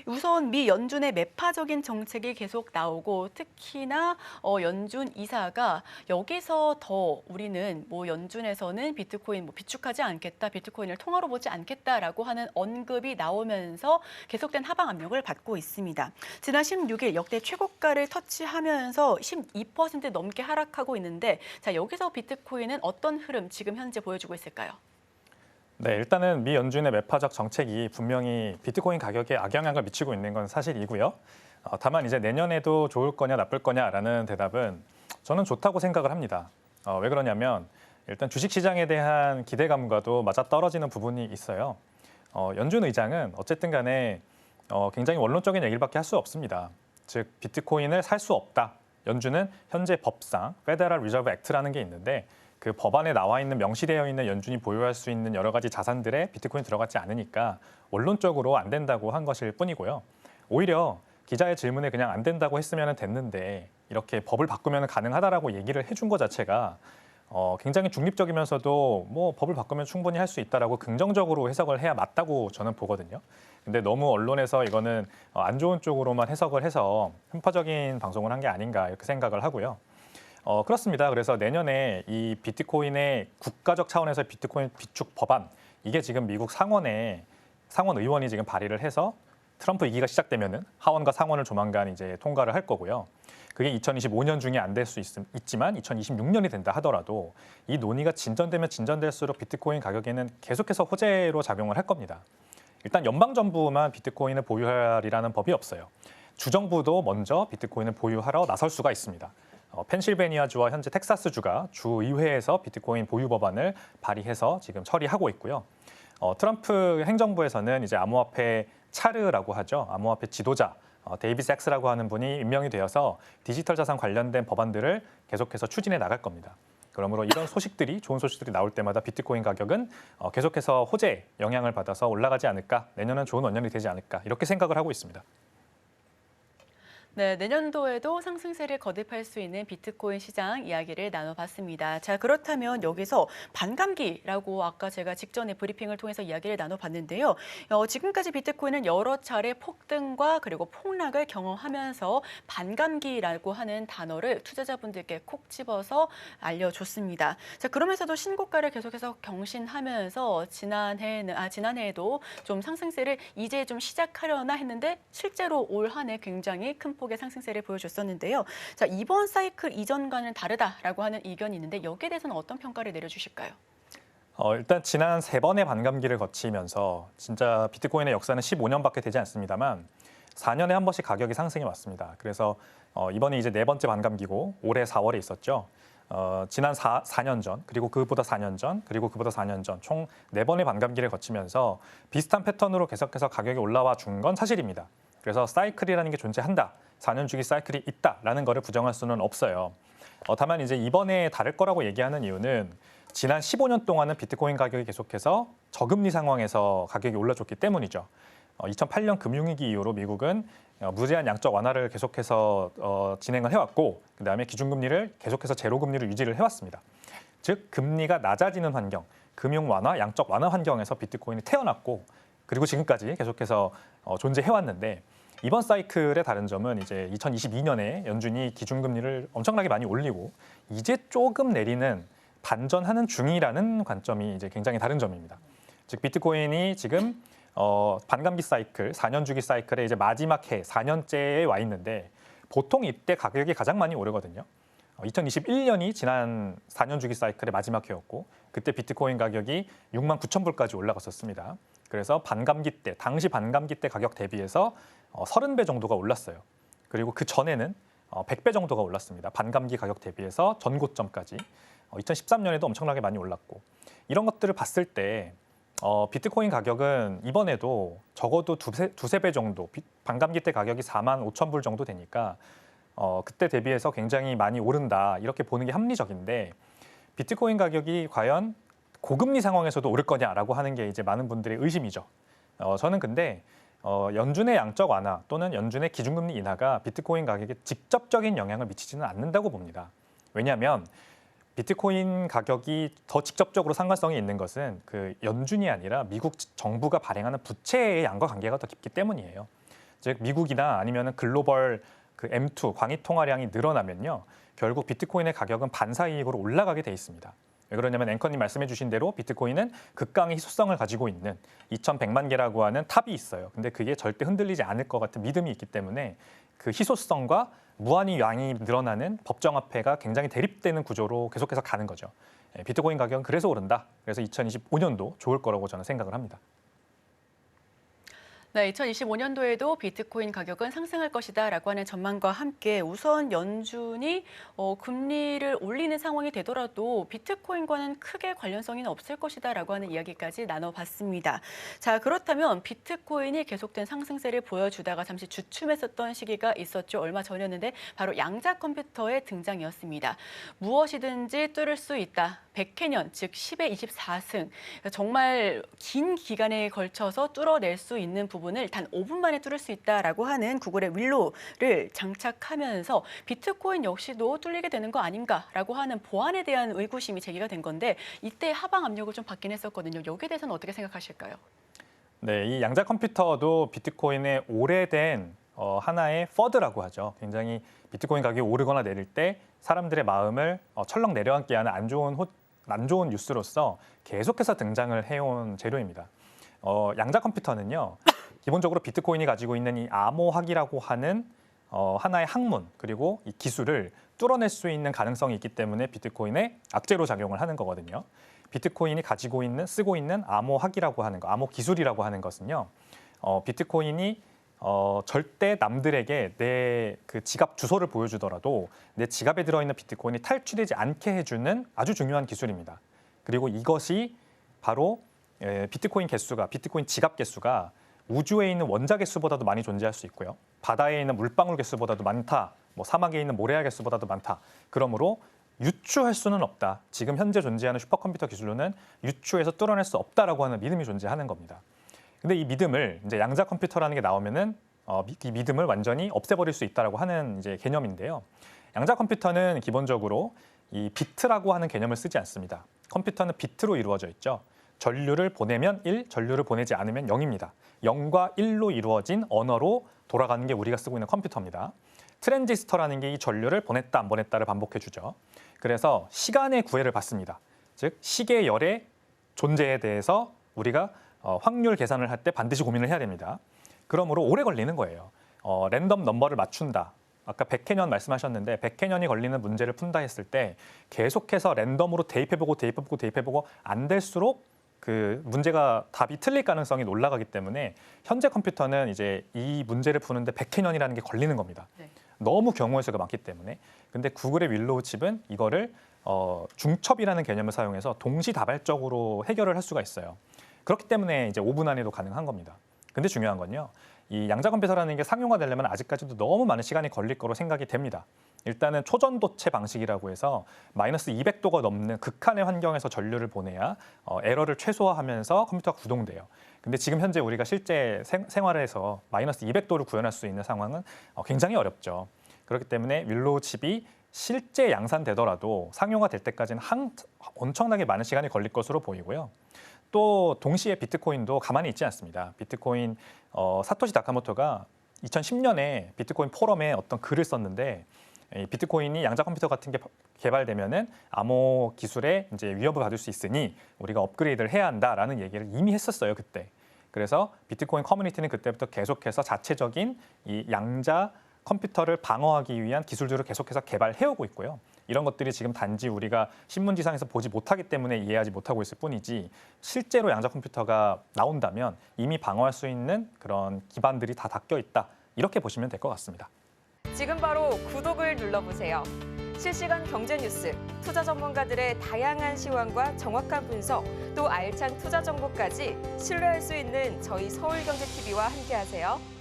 우선 미 연준의 매파적인 정책이 계속 나오고 특히나 연준 이사가 여기서 더 우리는 연준에서는 비트코인 비축하지 않겠다, 비트코인을 통화로 보지 않겠다라고 하는 언급이 나오면서 계속된 하방 압력을 받고 있습니다. 지난 16일 역대 최고가를 터치하면서 12% 넘게 하락하고 있는데 자, 여기서 비트코인은 어떤 흐름 지금 현재 보여주고 있을까요? 네, 일단은 미 연준의 매파적 정책이 분명히 비트코인 가격에 악영향을 미치고 있는 건 사실이고요. 다만 이제 내년에도 좋을 거냐 나쁠 거냐라는 대답은 저는 좋다고 생각을 합니다. 왜 그러냐면 일단 주식시장에 대한 기대감과도 맞아떨어지는 부분이 있어요. 연준 의장은 어쨌든 간에 굉장히 원론적인 얘기밖에 할 수 없습니다. 즉 비트코인을 살 수 없다. 연준은 현재 법상 페더럴 리저브 액트라는 게 있는데 그 법안에 나와 있는 명시되어 있는 연준이 보유할 수 있는 여러 가지 자산들에 비트코인 들어가지 않으니까 원론적으로 안 된다고 한 것일 뿐이고요. 오히려 기자의 질문에 그냥 안 된다고 했으면 됐는데 이렇게 법을 바꾸면 가능하다라고 얘기를 해준 것 자체가 굉장히 중립적이면서도 법을 바꾸면 충분히 할 수 있다라고 긍정적으로 해석을 해야 맞다고 저는 보거든요. 근데 너무 언론에서 이거는 안 좋은 쪽으로만 해석을 해서 편파적인 방송을 한 게 아닌가 이렇게 생각을 하고요. 그렇습니다. 그래서 내년에 이 비트코인의 국가적 차원에서 비트코인 비축 법안 이게 지금 미국 상원 의원이 지금 발의를 해서 트럼프 임기가 시작되면은 하원과 상원을 조만간 이제 통과를 할 거고요. 그게 2025년 중에 안 될 수 있지만 2026년이 된다 하더라도 이 논의가 진전되면 진전될수록 비트코인 가격에는 계속해서 호재로 작용을 할 겁니다. 일단 연방정부만 비트코인을 보유하리라는 법이 없어요. 주정부도 먼저 비트코인을 보유하러 나설 수가 있습니다. 펜실베니아주와 현재 텍사스주가 주의회에서 비트코인 보유 법안을 발의해서 지금 처리하고 있고요. 트럼프 행정부에서는 이제 암호화폐 차르라고 하죠. 암호화폐 지도자 데이비 섹스라고 하는 분이 임명이 되어서 디지털 자산 관련된 법안들을 계속해서 추진해 나갈 겁니다. 그러므로 이런 소식들이 좋은 소식들이 나올 때마다 비트코인 가격은 계속해서 호재 영향을 받아서 올라가지 않을까, 내년은 좋은 원년이 되지 않을까 이렇게 생각을 하고 있습니다. 네, 내년도에도 상승세를 거듭할 수 있는 비트코인 시장 이야기를 나눠봤습니다. 자, 그렇다면 여기서 반감기라고 아까 제가 직전에 브리핑을 통해서 이야기를 나눠봤는데요. 지금까지 비트코인은 여러 차례 폭등과 그리고 폭락을 경험하면서 반감기라고 하는 단어를 투자자분들께 콕 집어서 알려줬습니다. 자, 그러면서도 신고가를 계속해서 경신하면서 지난해에도 좀 상승세를 이제 좀 시작하려나 했는데 실제로 올 한 해 굉장히 큰 폭의 상승세를 보여줬었는데요. 자, 이번 사이클 이전과는 다르다라고 하는 의견이 있는데 여기에 대해서는 어떤 평가를 내려주실까요? 일단 지난 3번의 반감기를 거치면서 진짜 비트코인의 역사는 15년밖에 되지 않습니다만 4년에 한 번씩 가격이 상승해 왔습니다. 그래서 이번이 이제 4번째 반감기고 올해 4월에 있었죠. 지난 4년 전, 그리고 그보다 4년 전, 그리고 그보다 4년 전 총 4번의 반감기를 거치면서 비슷한 패턴으로 계속해서 가격이 올라와 준 건 사실입니다. 그래서 사이클이라는 게 존재한다. 4년 주기 사이클이 있다라는 거를 부정할 수는 없어요. 다만 이제 이번에 다를 거라고 얘기하는 이유는 지난 15년 동안은 비트코인 가격이 계속해서 저금리 상황에서 가격이 올라줬기 때문이죠. 2008년 금융위기 이후로 미국은 무제한 양적 완화를 계속해서 진행을 해왔고 그다음에 기준금리를 계속해서 제로금리를 유지를 해왔습니다. 즉 금리가 낮아지는 환경, 금융 완화, 양적 완화 환경에서 비트코인이 태어났고 그리고 지금까지 계속해서 존재해왔는데 이번 사이클의 다른 점은 이제 2022년에 연준이 기준금리를 엄청나게 많이 올리고 이제 조금 내리는 반전하는 중이라는 관점이 이제 굉장히 다른 점입니다. 즉 비트코인이 지금 반감기 사이클, 4년 주기 사이클의 이제 마지막 해 4년째에 와 있는데 보통 이때 가격이 가장 많이 오르거든요. 2021년이 지난 4년 주기 사이클의 마지막 해였고 그때 비트코인 가격이 6만 9천 불까지 올라갔었습니다. 그래서 반감기 때, 당시 반감기 때 가격 대비해서 30배 정도가 올랐어요. 그리고 그 전에는 100배 정도가 올랐습니다. 반감기 가격 대비해서 전고점까지. 2013년에도 엄청나게 많이 올랐고 이런 것들을 봤을 때 비트코인 가격은 이번에도 적어도 두세 배 정도, 반감기 때 가격이 4만 5천 불 정도 되니까 그때 대비해서 굉장히 많이 오른다 이렇게 보는 게 합리적인데 비트코인 가격이 과연 고금리 상황에서도 오를 거냐라고 하는 게 이제 많은 분들의 의심이죠. 저는 근데 연준의 양적 완화 또는 연준의 기준금리 인하가 비트코인 가격에 직접적인 영향을 미치지는 않는다고 봅니다. 왜냐하면 비트코인 가격이 더 직접적으로 상관성이 있는 것은 그 연준이 아니라 미국 정부가 발행하는 부채의 양과 관계가 더 깊기 때문이에요. 즉 미국이나 아니면 글로벌 그 M2 광의 통화량이 늘어나면요. 결국 비트코인의 가격은 반사이익으로 올라가게 돼 있습니다. 왜 그러냐면 앵커님 말씀해 주신 대로 비트코인은 극강의 희소성을 가지고 있는 2,100만 개라고 하는 탑이 있어요. 근데 그게 절대 흔들리지 않을 것 같은 믿음이 있기 때문에 그 희소성과 무한히 양이 늘어나는 법정화폐가 굉장히 대립되는 구조로 계속해서 가는 거죠. 비트코인 가격은 그래서 오른다. 그래서 2025년도 좋을 거라고 저는 생각을 합니다. 네, 2025년도에도 비트코인 가격은 상승할 것이다라고 하는 전망과 함께 우선 연준이 금리를 올리는 상황이 되더라도 비트코인과는 크게 관련성이 없을 것이다라고 하는 이야기까지 나눠봤습니다. 자, 그렇다면 비트코인이 계속된 상승세를 보여주다가 잠시 주춤했었던 시기가 있었죠. 얼마 전이었는데 바로 양자 컴퓨터의 등장이었습니다. 무엇이든지 뚫을 수 있다. 100회년, 즉 10의 24승. 정말 긴 기간에 걸쳐서 뚫어낼 수 있는 부분을 단 5분 만에 뚫을 수 있다라고 하는 구글의 윌로우를 장착하면서 비트코인 역시도 뚫리게 되는 거 아닌가라고 하는 보안에 대한 의구심이 제기가 된 건데 이때 하방 압력을 좀 받긴 했었거든요. 여기에 대해서는 어떻게 생각하실까요? 네, 이 양자 컴퓨터도 비트코인의 오래된 하나의 퍼드라고 하죠. 굉장히 비트코인 가격이 오르거나 내릴 때 사람들의 마음을 철렁 내려앉게 하는 안 좋은 뉴스로서 계속해서 등장을 해온 재료입니다. 양자 컴퓨터는요, 기본적으로 비트코인이 가지고 있는 이 암호학이라고 하는 하나의 학문 그리고 이 기술을 뚫어낼 수 있는 가능성이 있기 때문에 비트코인의 악재로 작용을 하는 거거든요. 비트코인이 가지고 있는 쓰고 있는 암호학이라고 하는 거, 암호 기술이라고 하는 것은요, 비트코인이 절대 남들에게 내 그 지갑 주소를 보여주더라도 내 지갑에 들어있는 비트코인이 탈취되지 않게 해주는 아주 중요한 기술입니다. 그리고 이것이 바로 비트코인 지갑 개수가 우주에 있는 원자 개수보다도 많이 존재할 수 있고요. 바다에 있는 물방울 개수보다도 많다. 사막에 있는 모래알 개수보다도 많다. 그러므로 유추할 수는 없다. 지금 현재 존재하는 슈퍼컴퓨터 기술로는 유추해서 뚫어낼 수 없다라고 하는 믿음이 존재하는 겁니다. 근데 이 믿음을 이제 양자 컴퓨터라는 게 나오면은 이 믿음을 완전히 없애버릴 수 있다라고 하는 이제 개념인데요. 양자 컴퓨터는 기본적으로 이 비트라고 하는 개념을 쓰지 않습니다. 컴퓨터는 비트로 이루어져 있죠. 전류를 보내면 1, 전류를 보내지 않으면 0입니다. 0과 1로 이루어진 언어로 돌아가는 게 우리가 쓰고 있는 컴퓨터입니다. 트랜지스터라는 게 이 전류를 보냈다 안 보냈다를 반복해 주죠. 그래서 시간의 구애를 받습니다. 즉 시계 열의 존재에 대해서 우리가 확률 계산을 할 때 반드시 고민을 해야 됩니다. 그러므로 오래 걸리는 거예요. 랜덤 넘버를 맞춘다. 아까 100회년 말씀하셨는데 100회년이 걸리는 문제를 푼다 했을 때 계속해서 랜덤으로 대입해보고 안 될수록 그 문제가 답이 틀릴 가능성이 올라가기 때문에 현재 컴퓨터는 이제 이 문제를 푸는데 100회년이라는 게 걸리는 겁니다. 네. 너무 경우의 수가 많기 때문에. 근데 구글의 윌로우 칩은 이거를 중첩이라는 개념을 사용해서 동시다발적으로 해결을 할 수가 있어요. 그렇기 때문에 이제 5분 안에도 가능한 겁니다. 근데 중요한 건요. 이 양자 컴퓨터라는 게 상용화되려면 아직까지도 너무 많은 시간이 걸릴 거로 생각이 됩니다. 일단은 초전도체 방식이라고 해서 마이너스 200도가 넘는 극한의 환경에서 전류를 보내야 에러를 최소화하면서 컴퓨터가 구동돼요. 근데 지금 현재 우리가 실제 생활에서 마이너스 200도를 구현할 수 있는 상황은 굉장히 어렵죠. 그렇기 때문에 윌로우 칩이 실제 양산되더라도 상용화될 때까지는 엄청나게 많은 시간이 걸릴 것으로 보이고요. 또 동시에 비트코인도 가만히 있지 않습니다. 비트코인 사토시 나카모토가 2010년에 비트코인 포럼에 어떤 글을 썼는데 이 비트코인이 양자 컴퓨터 같은 게 개발되면은 암호 기술에 이제 위협을 받을 수 있으니 우리가 업그레이드를 해야 한다라는 얘기를 이미 했었어요 그때. 그래서 비트코인 커뮤니티는 그때부터 계속해서 자체적인 이 양자 컴퓨터를 방어하기 위한 기술들을 계속해서 개발해오고 있고요. 이런 것들이 지금 단지 우리가 신문지상에서 보지 못하기 때문에 이해하지 못하고 있을 뿐이지 실제로 양자 컴퓨터가 나온다면 이미 방어할 수 있는 그런 기반들이 다 닦여 있다. 이렇게 보시면 될 것 같습니다. 지금 바로 구독을 눌러보세요. 실시간 경제 뉴스, 투자 전문가들의 다양한 시황과 정확한 분석, 또 알찬 투자 정보까지 신뢰할 수 있는 저희 서울경제TV와 함께하세요.